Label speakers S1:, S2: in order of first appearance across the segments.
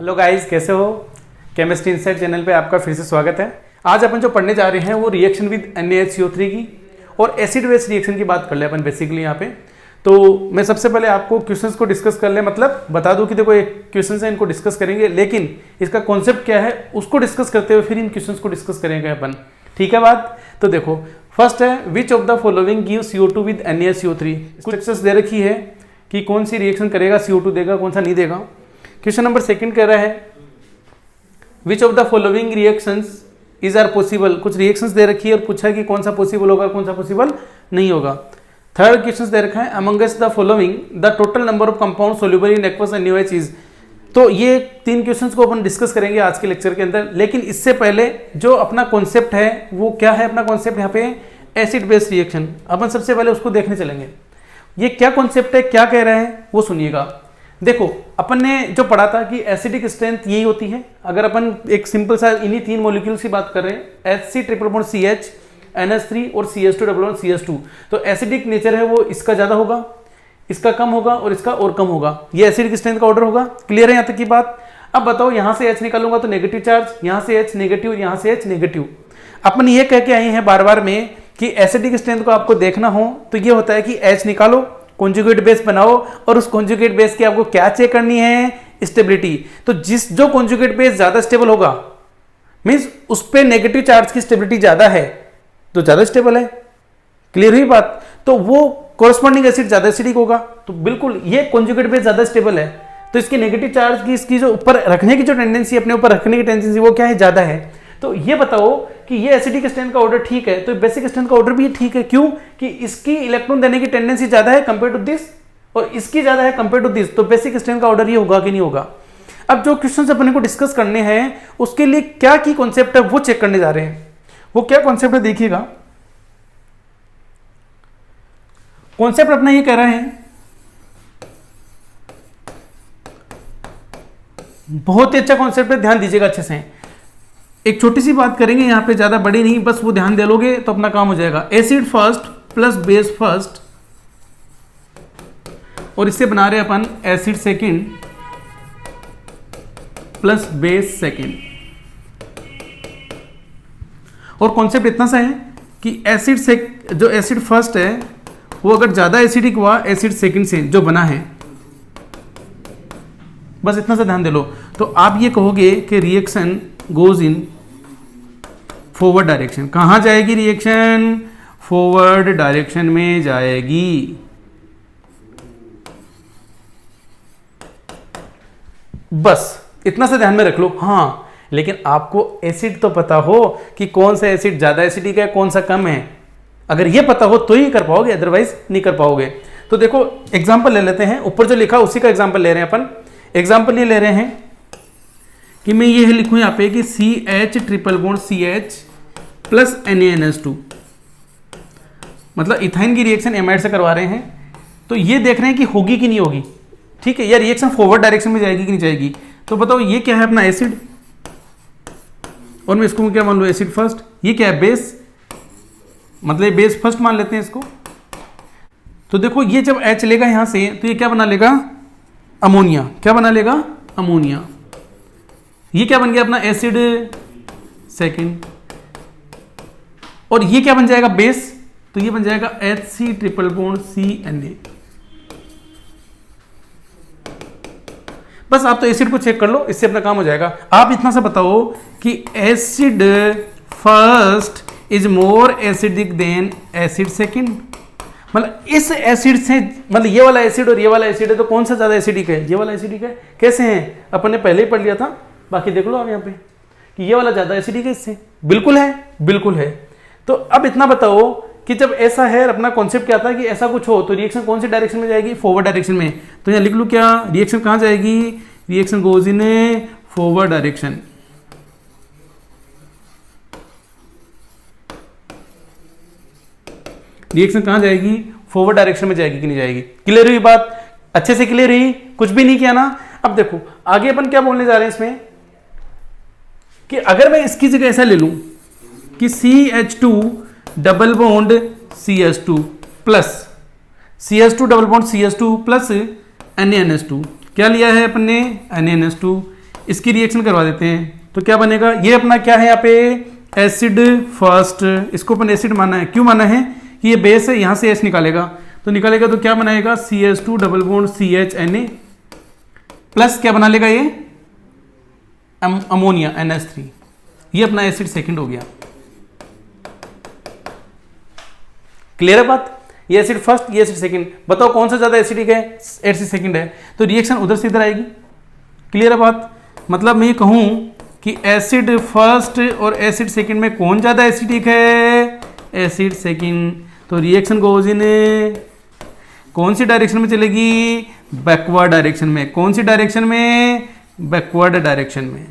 S1: Hello guys, कैसे हो? Chemistry insight channel पे आपका फिर से स्वागत है। आज अपन जो पढ़ने जा रहे हैं वो रिएक्शन विद NaHCO3 की और एसिड बेस रिएक्शन की बात कर ले अपन बेसिकली यहाँ पे। तो मैं सबसे पहले आपको क्वेश्चंस को डिस्कस कर ले, मतलब बता दूं कि देखो एक क्वेश्चंस है, इनको डिस्कस करेंगे, लेकिन इसका कॉन्सेप्ट क्या है उसको डिस्कस करते हुए फिर इन क्वेश्चंस को डिस्कस करेंगे अपन। ठीक है बात? तो देखो फर्स्ट है, which of the following give CO2 with NaHCO3। Structures दे रखी है कि कौन सी रिएक्शन करेगा, CO2 देगा, कौन सा नहीं देगा। क्वेश्चन नंबर सेकंड कह रहा है which of the following reactions is are possible. कुछ रिएक्शंस दे रखी है और पूछा है कि कौन सा पॉसिबल होगा, कौन सा पॉसिबल नहीं होगा। थर्ड क्वेश्चन दे रखा है amongst the following the total number of compound soluble in aqueous and NaOH is. तो ये तीन क्वेश्चंस को अपन डिस्कस करेंगे आज के लेक्चर के अंदर, लेकिन इससे पहले जो अपना कॉन्सेप्ट है वो क्या है। अपना कॉन्सेप्ट यहाँ पे एसिड बेस रिएक्शन, अपन सबसे पहले उसको देखने चलेंगे। ये क्या कॉन्सेप्ट है, क्या कह रहा है वो सुनिएगा। देखो अपन ने जो पढ़ा था कि एसिडिक स्ट्रेंथ यही होती है। अगर अपन एक सिंपल सा इन्हीं तीन मॉलिक्यूल्स की बात कर रहे हैं, HC≡CH, NH3 और CH2≡CH2, तो एसिडिक नेचर है वो इसका ज्यादा होगा, इसका कम होगा और इसका और कम होगा। ये एसिडिक स्ट्रेंथ का ऑर्डर होगा। क्लियर है यहाँ तक की बात? अब बताओ यहां से H निकालूंगा तो नेगेटिव चार्ज, यहां से H नेगेटिव, यहां से H नेगेटिव। अपन ये कह के आए हैं बार बार में कि एसिडिक स्ट्रेंथ को आपको देखना हो तो ये होता है कि H निकालो, कॉन्जुगेट बेस बनाओ और उस कॉन्जुगेट बेस की आपको क्या चेक करनी है, स्टेबिलिटी। तो जो कॉन्जुगेट बेस ज्यादा स्टेबल होगा मींस उस पे नेगेटिव चार्ज की स्टेबिलिटी ज्यादा है तो ज्यादा स्टेबल है। क्लियर हुई बात? तो वो कोरस्पॉन्डिंग एसिड ज्यादा एसिडिक होगा। तो बिल्कुल ये कॉन्जुगेट बेस ज्यादा स्टेबल है तो इसके नेगेटिव चार्ज की, इसकी जो ऊपर रखने की जो टेंडेंसी, अपने ऊपर रखने की टेंडेंसी वो क्या है, ज्यादा है। तो ये बताओ कि ये एसिडिक स्ट्रेंथ का ऑर्डर ठीक है तो बेसिक स्ट्रेंथ का ऑर्डर भी ठीक है। क्यों? कि इसकी इलेक्ट्रॉन देने की टेंडेंसी ज्यादा है कंपेयर टू दिस और इसकी ज्यादा है कंपेयर टू दिस, तो बेसिक स्ट्रेंथ का ऑर्डर ये होगा कि नहीं होगा। अब जो क्वेश्चंस अपने को डिस्कस करने हैं उसके लिए क्या की कॉन्सेप्ट है वो चेक करने जा रहे हैं। वो क्या कॉन्सेप्ट है देखिएगा। कॉन्सेप्ट अपना ये कह रहा है, बहुत ही अच्छा कॉन्सेप्ट है, ध्यान दीजिएगा अच्छे से। एक छोटी सी बात करेंगे यहाँ पे, ज्यादा बड़ी नहीं, बस वो ध्यान दे लोगे तो अपना काम हो जाएगा। Acid first plus base first, और इससे बना रहे अपन acid second plus base second. और कॉन्सेप्ट इतना सा है कि जो एसिड फर्स्ट है वो अगर ज्यादा एसिडिक हुआ एसिड सेकंड से जो बना है, बस इतना सा ध्यान दे लो, तो आप ये कहोगे कि reaction goes in forward direction. कहां जाएगी रिएक्शन? फॉरवर्ड डायरेक्शन में जाएगी। बस इतना सा ध्यान में रख लो। हाँ, लेकिन आपको एसिड तो पता हो कि कौन सा एसिड ज्यादा एसिडिक है, कौन सा कम है। अगर ये पता हो तो ही कर पाओगे, अदरवाइज नहीं कर पाओगे। तो देखो एग्जांपल ले लेते हैं, ऊपर जो लिखा उसी का एग्जांपल ले रहे हैं अपन। एग्जांपल ये ले रहे हैं कि मैं ये लिखूं यहाँ पे कि CH≡CH प्लस NaNH2, मतलब इथाइन की रिएक्शन एमाइड से करवा रहे हैं। तो ये देख रहे हैं कि होगी कि नहीं होगी। ठीक है, या रिएक्शन फॉरवर्ड डायरेक्शन में जाएगी कि नहीं जाएगी। तो बताओ ये क्या है अपना एसिड, और मैं इसको क्या मान लूं, एसिड फर्स्ट। ये क्या है, बेस, मतलब बेस फर्स्ट मान लेते हैं इसको। तो देखो ये जब H लेगा यहां से तो ये क्या बना लेगा, अमोनिया। क्या बना लेगा, अमोनिया। ये क्या बन गया अपना एसिड सेकंड, और ये क्या बन जाएगा, बेस। तो ये बन जाएगा HC≡CNA। बस आप तो एसिड को चेक कर लो, इससे अपना काम हो जाएगा। आप इतना सा बताओ कि acid first is more acidic then acid second. मतलब इस एसिड से, मतलब ये वाला एसिड और ये वाला एसिड है तो कौन सा ज्यादा एसिडिक है, ये वाला एसिडिक है। कैसे है, अपन ने पहले ही पढ़ लिया था, बाकी देख लो आप यहाँ पे कि ये वाला ज्यादा एसिडिक है इससे। बिल्कुल है, बिल्कुल है। तो अब इतना बताओ कि जब ऐसा है, अपना कॉन्सेप्ट क्या था कि ऐसा कुछ हो तो रिएक्शन कौन सी डायरेक्शन में जाएगी, फॉरवर्ड डायरेक्शन में। तो यहाँ लिख लूं क्या, रिएक्शन कहां जाएगी, reaction goes in forward direction. Reaction कहां जाएगी, फॉरवर्ड डायरेक्शन में जाएगी कि नहीं जाएगी। क्लियर हुई बात? अच्छे से क्लियर हुई, कुछ भी नहीं किया ना। अब देखो आगे अपन क्या बोलने जा रहे हैं इसमें, कि अगर मैं इसकी जगह ऐसा ले लूं कि CH2 double bond CH2 plus CH2 double bond CH2 plus NaNH2, क्या लिया है अपन ने, NaNH2, इसकी रिएक्शन करवा देते हैं तो क्या बनेगा, ये अपना क्या है यहाँ पे एसिड फर्स्ट, इसको अपन एसिड माना है, क्यों माना है कि ये बेस है, यहां से H निकालेगा तो क्या बनाएगा CH2 double bond CHNA plus क्या बना लेगा ये अमोनिया NH3, ये अपना एसिड सेकंड हो गया। क्लियर है बात, ये एसिड फर्स्ट ये एसिड सेकंड, बताओ कौन सा ज्यादा एसिडिक है, एसिड सेकंड है, तो रिएक्शन उधर से इधर आएगी। क्लियर है बात, मतलब मैं ये कहूं कि एसिड फर्स्ट और एसिड सेकंड में कौन ज्यादा एसिडिक है, एसिड सेकंड, तो रिएक्शन गोज इन कौन सी डायरेक्शन में चलेगी, बैकवर्ड डायरेक्शन में। कौन सी डायरेक्शन में, बैकवर्ड डायरेक्शन में।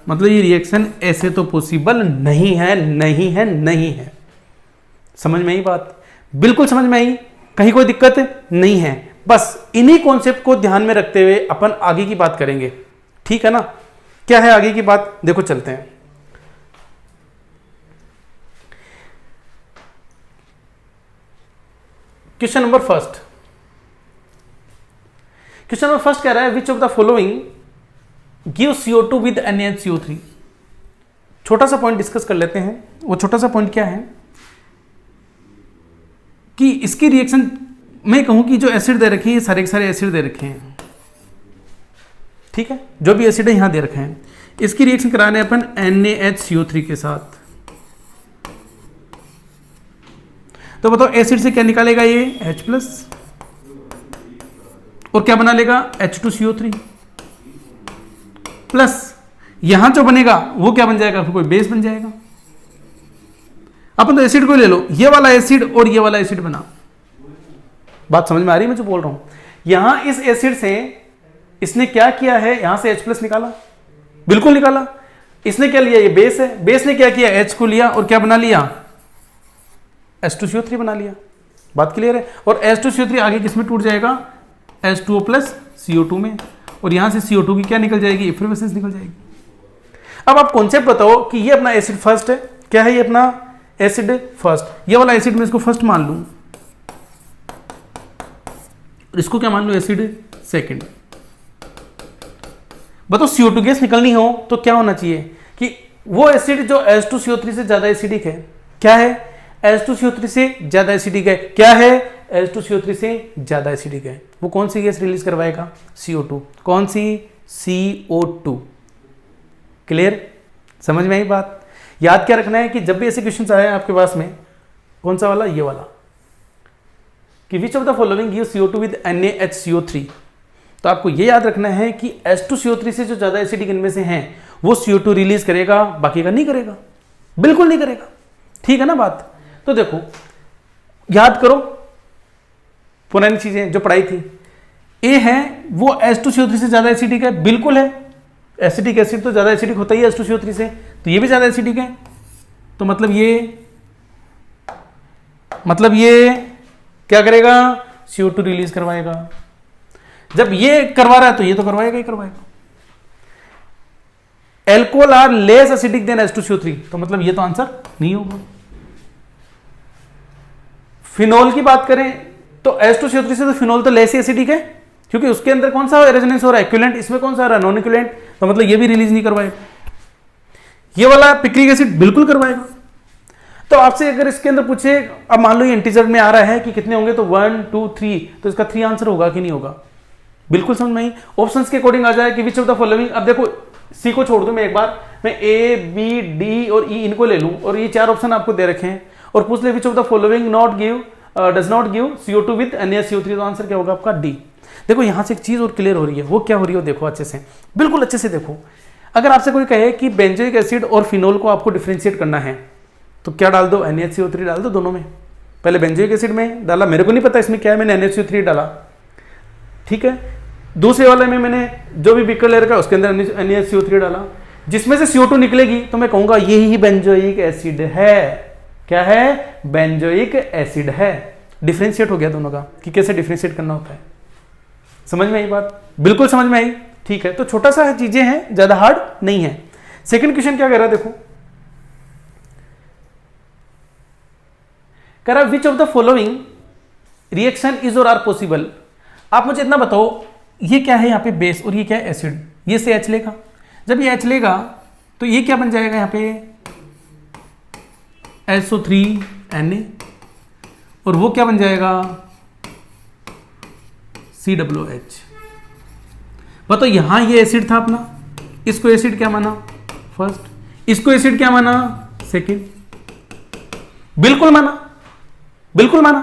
S1: मतलब ये रिएक्शन ऐसे तो पॉसिबल नहीं है, नहीं है, नहीं है। समझ में आई बात, बिल्कुल समझ में आई, कहीं कोई दिक्कत नहीं है। बस इन्हीं कॉन्सेप्ट को ध्यान में रखते हुए अपन आगे की बात करेंगे, ठीक है ना। क्या है आगे की बात, देखो चलते हैं। Question number first, question number first कह रहा है which of the following give CO2 with NaHCO3। छोटा सा पॉइंट डिस्कस कर लेते हैं। वो छोटा सा पॉइंट क्या है कि इसकी रिएक्शन, मैं कहूं कि जो एसिड दे रखे हैं ये सारे के सारे एसिड दे रखे हैं, ठीक है, जो भी एसिड है यहां दे रखे हैं, इसकी रिएक्शन कराने अपन NaHCO3 के साथ। तो बताओ एसिड से क्या निकालेगा ये H+ और क्या बना लेगा H2CO3 प्लस यहां जो बनेगा वो क्या बन जाएगा, फिर कोई बेस बन जाएगा। अपन तो एसिड को ले लो, ये वाला एसिड और ये वाला एसिड बना। बात समझ में आ रही है मैं जो बोल रहा हूं। यहां इस एसिड से इसने क्या किया है, यहां से H+ निकाला, बिल्कुल निकाला। इसने क्या लिया, ये बेस है, बेस ने क्या किया, H को लिया और क्या बना लिया, H2CO3 बना लिया। बात क्लियर है। और H2CO3 आगे किस में टूट जाएगा, H2O प्लस CO2 में, और यहां से CO2 की क्या निकल जाएगी, एफिरेसेंस निकल जाएगी। अब आप कॉन्सेप्ट बताओ कि ये अपना एसिड फर्स्ट है, क्या है ये अपना एसिड फर्स्ट, ये वाला एसिड में इसको फर्स्ट मान लूं, इसको क्या मान लूं, एसिड सेकंड। बताओ CO2 गैस निकलनी हो तो क्या होना चाहिए कि वो एसिड जो H2CO3 से ज्यादा एसिडिक है, क्या है, H2CO3 से ज्यादा एसिडिक है, क्या है, H2CO3 से ज्यादा एसिडिक है, वो कौन सी गैस रिलीज करवाएगा, CO2। कौन सी, CO2। क्लियर, समझ में आई बात। याद क्या रखना है कि जब भी ऐसे क्वेश्चन आए आपके पास में, कौन सा वाला, ये वाला, कि विच of the following give CO2 with NaHCO3, तो आपको ये याद रखना है कि H2CO3 से जो ज्यादा एसिडिक इनमें से हैं वो CO2 रिलीज करेगा, बाकी का नहीं करेगा, बिल्कुल नहीं करेगा, ठीक है ना बात। तो देखो याद करो पुरानी चीजें जो पढ़ाई थी, ए है वो H2CO3 से ज्यादा एसिडिक है, बिल्कुल है, एसिटिक एसिड तो ज्यादा एसिडिक होता ही है H2CO3 से, तो ये भी ज्यादा एसिडिक है, तो मतलब ये क्या करेगा, CO2 रिलीज करवाएगा। जब ये करवा रहा है तो ये तो करवाएगा ही करवाएगा। Alcohol are less acidic than H2CO3, तो मतलब ये तो आंसर नहीं होगा। फिनोल की बात करें तो H2CO3 से तो फिनोल तो लेस एसिडिक है, क्योंकि उसके अंदर कौन सा रेजोनेंस हो रहा है, इक्विवेलेंट, इसमें कौन सा हो रहा है, नॉन इक्विवेलेंट, तो मतलब ये भी रिलीज नहीं करवाएगा। ये वाला पिक्रिक एसिड बिल्कुल करवाएगा। तो आपसे अगर इसके अंदर पूछे, अब मान लो ये इंटीजर में आ रहा है कि कितने होंगे, तो 1 2 3, तो इसका 3 आंसर होगा कि नहीं होगा, बिल्कुल समझ में आई। ऑप्शंस के अकॉर्डिंग आ जाए कि विच ऑफ द फॉलोइंग, अब देखो सी को छोड़ दूं मैं एक बार, मैं ए बी डी और ई इनको ले लूं, और ये 4 ऑप्शन आपको दे रखे हैं, और पूछ ले विच of the following does not give CO2 with NaCO3, तो आंसर क्या होगा आपका डी। देखो यहां से एक चीज और क्लियर हो रही है, वो क्या हो रही है, देखो अच्छे से, बिल्कुल अच्छे से देखो। अगर आपसे कोई कहे कि बेंजोइक एसिड और फिनोल को आपको डिफरेंशिएट करना है, तो क्या डाल दो, NaCO3 डाल दो दोनों में। पहले बेंजोइक एसिड में डाला, मेरे को नहीं पता इसमें क्या है, मैंने NaCO3 डाला, ठीक है। दूसरे वाले में मैंने जो भी बीकर ले रखा है उसके अंदर NaCO3 डाला, जिसमें से CO2 निकलेगी तो मैं कहूंगा यही बेंजोइक एसिड है। क्या है, बेंजोइक एसिड है। डिफरेंशिएट हो गया दोनों का कि कैसे डिफरेंशिएट करना होता है। समझ में आई बात, बिल्कुल समझ में आई, ठीक है। तो छोटा सा चीजें हैं, ज्यादा हार्ड नहीं है। सेकंड क्वेश्चन क्या कह रहा है, देखो कह रहा विच of the following reaction is or are possible. आप मुझे इतना बताओ ये क्या है यहाँ पे बेस और ये क्या है एसिड, ये से H लेगा, जब ये H लेगा तो ये क्या बन जाएगा यहाँ पे SO3Na और वो क्या बन जाएगा COOH। बताओ यहां ये एसिड था अपना, इसको एसिड क्या माना फर्स्ट, इसको एसिड क्या माना सेकंड, बिल्कुल माना, बिल्कुल माना।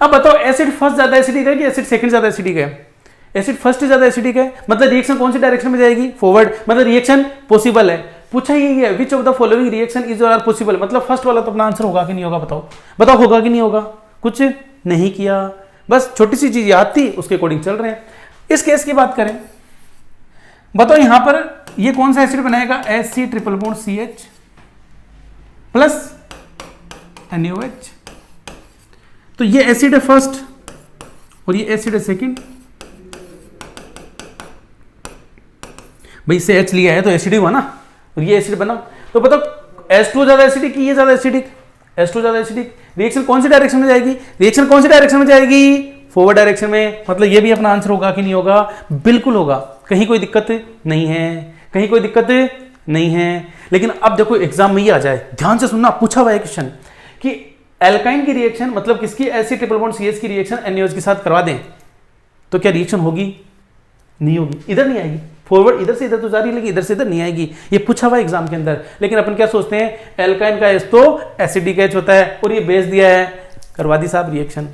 S1: अब बताओ एसिड फर्स्ट ज्यादा एसिडिक है कि एसिड सेकंड ज्यादा एसिडिक है? एसिड फर्स्ट ज्यादा एसिडिक है, मतलब रिएक्शन कौन सी डायरेक्शन में जाएगी फॉरवर्ड, मतलब रिएक्शन पॉसिबल है। पूछा यही है which of the following reaction is or are possible, मतलब फर्स्ट वाला तो अपना आंसर होगा कि नहीं होगा, बताओ बताओ होगा कि नहीं होगा, कुछ नहीं किया, बस छोटी सी चीज याद थी उसके अकॉर्डिंग चल रहे हैं। इस केस की बात करें, बताओ यहां पर ये कौन सा एसिड बनाएगा Hc triple bond CH plus NaOH, तो ये एसिड है फर्स्ट और ये एसिड है सेकंड। भाई इससे H लिया है तो एसिड ही हुआ ना, और ये एसिड बना, तो बताओ H2 ज्यादा एसिडिक कि ये ज्यादा एसिडिक, H2 ज्यादा एसिडिक। रिएक्शन कौन सी डायरेक्शन में जाएगी, रिएक्शन कौन सी डायरेक्शन में जाएगी फॉरवर्ड डायरेक्शन में, मतलब ये भी अपना आंसर होगा कि नहीं होगा, बिल्कुल होगा, कहीं कोई दिक्कत नहीं है, कहीं कोई दिक्कत नहीं है। लेकिन अब देखो एग्जाम में ये आ जाए, ध्यान से सुनना, पूछा हुआ है क्वेश्चन कि एल्काइन की रिएक्शन मतलब किसकी Hc ट्रिपल बॉन्ड CH की रिएक्शन NaOH के साथ करवा दें तो क्या रिएक्शन होगी, नहीं होगी, इधर नहीं आएगी, फॉरवर्ड इधर से इधर तो जारी लगी, इधर से इधर नहीं आएगी, ये पूछा हुआ एग्जाम के अंदर। लेकिन अपन क्या सोचते हैं एल्काइन का H तो एसिडिक H होता है और ये बेस दिया है, करवा दी साहब रिएक्शन,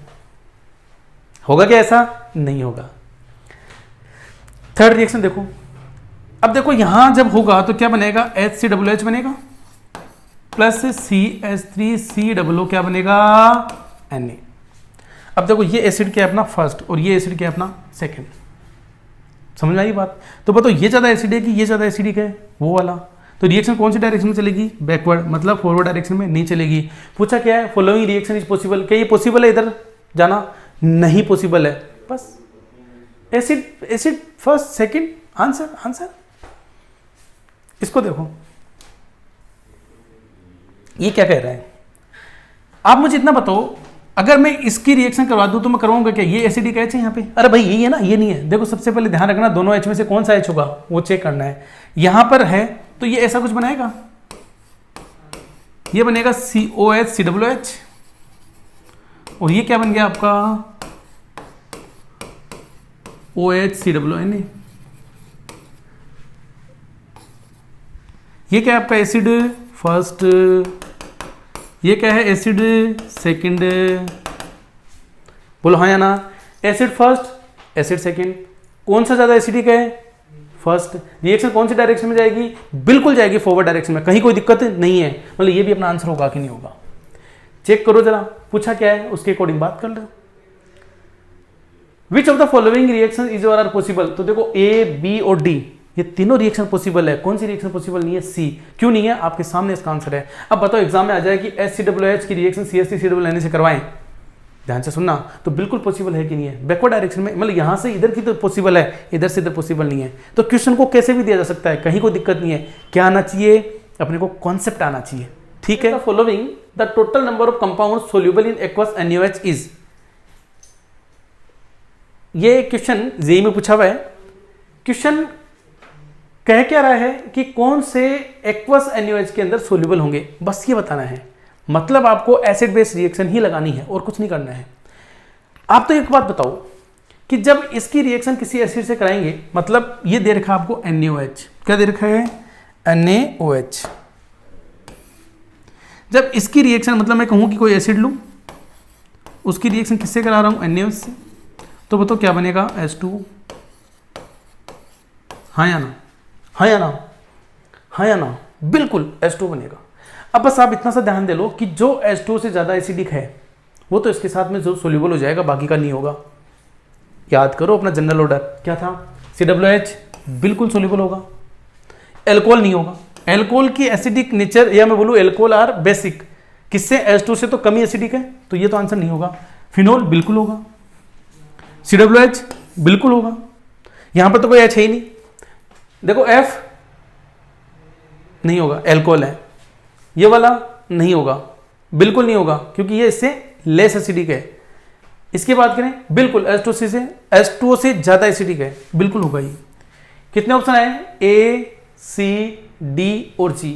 S1: होगा क्या ऐसा, नहीं होगा। थर्ड रिएक्शन देखो, अब देखो यहां जब होगा तो क्या बनेगा HCOOH बनेगा प्लस CH3COO क्या बनेगा Na। अब देखो ये एसिड क्या है अपना फर्स्ट और ये एसिड क्या है अपना सेकंड, समझ में आई बात। तो बताओ ये ज्यादा एसिड है कि ये ज्यादा एसिडिक है, वो वाला, तो रिएक्शन कौन सी डायरेक्शन में चलेगी बैकवर्ड, मतलब फॉरवर्ड डायरेक्शन में नहीं चलेगी। पूछा क्या है फॉलोइंग रिएक्शन इज पॉसिबल, क्या ये पॉसिबल है इधर जाना, नहीं पॉसिबल है, बस acid acid first second, answer answer. इसको देखो ये क्या कह रहा है, आप मुझे इतना बताओ अगर मैं इसकी रिएक्शन करवा दूं तो मैं करवाऊंगा क्या, ये एसिडिक H है यहाँ पे, अरे भाई यही है ना, ये नहीं है। देखो सबसे पहले ध्यान रखना दोनों H में से कौन सा H होगा वो चेक करना है। यहां पर है तो ये ऐसा कुछ बनाएगा, ये बनेगा COH COOH और ये क्या बन गया आपका OH COONA। ये क्या है आपका एसिड फर्स्ट, ये क्या है एसिड सेकंड, बोलो हाँ या ना, एसिड फर्स्ट एसिड सेकंड, कौन सा ज्यादा एसिडिक है फर्स्ट। रिएक्शन कौन सी डायरेक्शन में जाएगी, बिल्कुल जाएगी फॉरवर्ड डायरेक्शन में, कहीं कोई दिक्कत नहीं है, मतलब ये भी अपना आंसर होगा कि नहीं होगा, चेक करो जरा, पूछा क्या है उसके अकॉर्डिंग बात कर लो। Which of the following reaction is or are possible, तो देखो A B और D ये तीनों रिएक्शन पॉसिबल है, कौन सी रिएक्शन पॉसिबल नहीं है, C। क्यों नहीं है, आपके सामने इसका आंसर है। अब बताओ एग्जाम में आ जाए कि HCOOH की रिएक्शन CH3COO से करवाएं, ध्यान से सुनना, तो बिल्कुल पॉसिबल है कि नहीं है बैकवर्ड डायरेक्शन में, मतलब यहां से इधर की तो पॉसिबल है, इधर से इधर पॉसिबल नहीं है। तो क्वेश्चन को कैसे भी दिया जा सकता है, कहीं कोई दिक्कत नहीं है, क्या आना चाहिए अपने को, कॉन्सेप्ट आना चाहिए, ठीक है। Following the total number of compound soluble in aqueous NaOH is, ये क्वेश्चन जेईई में पूछा हुआ है। क्वेश्चन कह क्या रहा है कि कौन से एक्वस NaOH के अंदर सोल्यूबल होंगे, बस ये बताना है, मतलब आपको एसिड बेस रिएक्शन ही लगानी है और कुछ नहीं करना है। आप तो एक बात बताओ कि जब इसकी रिएक्शन किसी एसिड से कराएंगे, मतलब ये दे रखा आपको NaOH, क्या दे रखा है NaOH, जब इसकी रिएक्शन मतलब मैं कहूं कि कोई एसिड लूं, उसकी रिएक्शन किससे करा रहा हूं NaOH से, तो बताओ क्या बनेगा H2, हाँ या ना, हाँ या ना, हाँ या ना, बिल्कुल H2 बनेगा। अब बस आप इतना सा ध्यान दे लो कि जो H2 से ज्यादा एसिडिक है वो तो इसके साथ में जो सोल्यूबल हो जाएगा, बाकी का नहीं होगा। याद करो अपना जनरल ऑर्डर क्या था, COOH बिल्कुल सोल्यूबल होगा, एल्कोहल नहीं होगा, एल्कोहल की एसिडिक नेचर, या मैं बोलूं एल्कोहल आर बेसिक, किससे H2 से तो कम ही एसिडिक है, तो ये तो आंसर नहीं होगा। फिनोल बिल्कुल होगा, COOH बिल्कुल होगा, यहां पर तो कोई H है ही नहीं। देखो F नहीं होगा, एल्कोहल है, ये वाला नहीं होगा, बिल्कुल नहीं होगा, क्योंकि ये इससे लेस एसिडिक है, इसकी बात करें, बिल्कुल H2O से ज़्यादा एसिडिक है, बिल्कुल होगा ये। कितने ऑप्शन आए? A, C, D और G।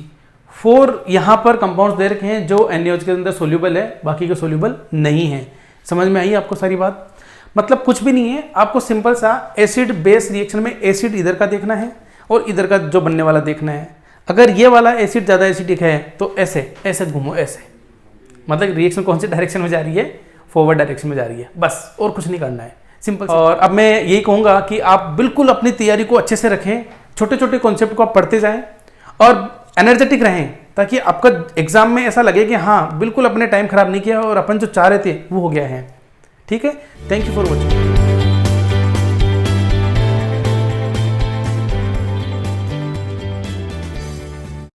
S1: 4 यहाँ पर कंपाउंड्स दे रखे हैं जो NaOH के अंदर सोल्यूबल है, बाकी के सोल्यूबल नहीं है। समझ में आई आपको सारी बात? मतलब कुछ भी नहीं है, आपको सिंपल सा एसिड बेस रिएक्शन में एसिड इधर का देखना है और इधर का जो बनने वाला देखना है। अगर ये वाला एसिड ज़्यादा एसिडिक है तो ऐसे ऐसे घूमो, ऐसे, मतलब रिएक्शन कौन सी डायरेक्शन में जा रही है? फॉरवर्ड डायरेक्शन में जा रही है, बस, और कुछ नहीं करना है, सिंपल। और अब मैं यही कहूँगा कि आप बिल्कुल अपनी तैयारी को अच्छे से रखें, छोटे छोटे कॉन्सेप्ट को आप पढ़ते जाएं और एनर्जेटिक रहें, ताकि आपका एग्जाम में ऐसा लगे कि हाँ बिल्कुल अपने टाइम खराब नहीं किया और अपन जो चाह रहे थे वो हो गया है। ठीक है, थैंक यू फॉर वॉचिंग।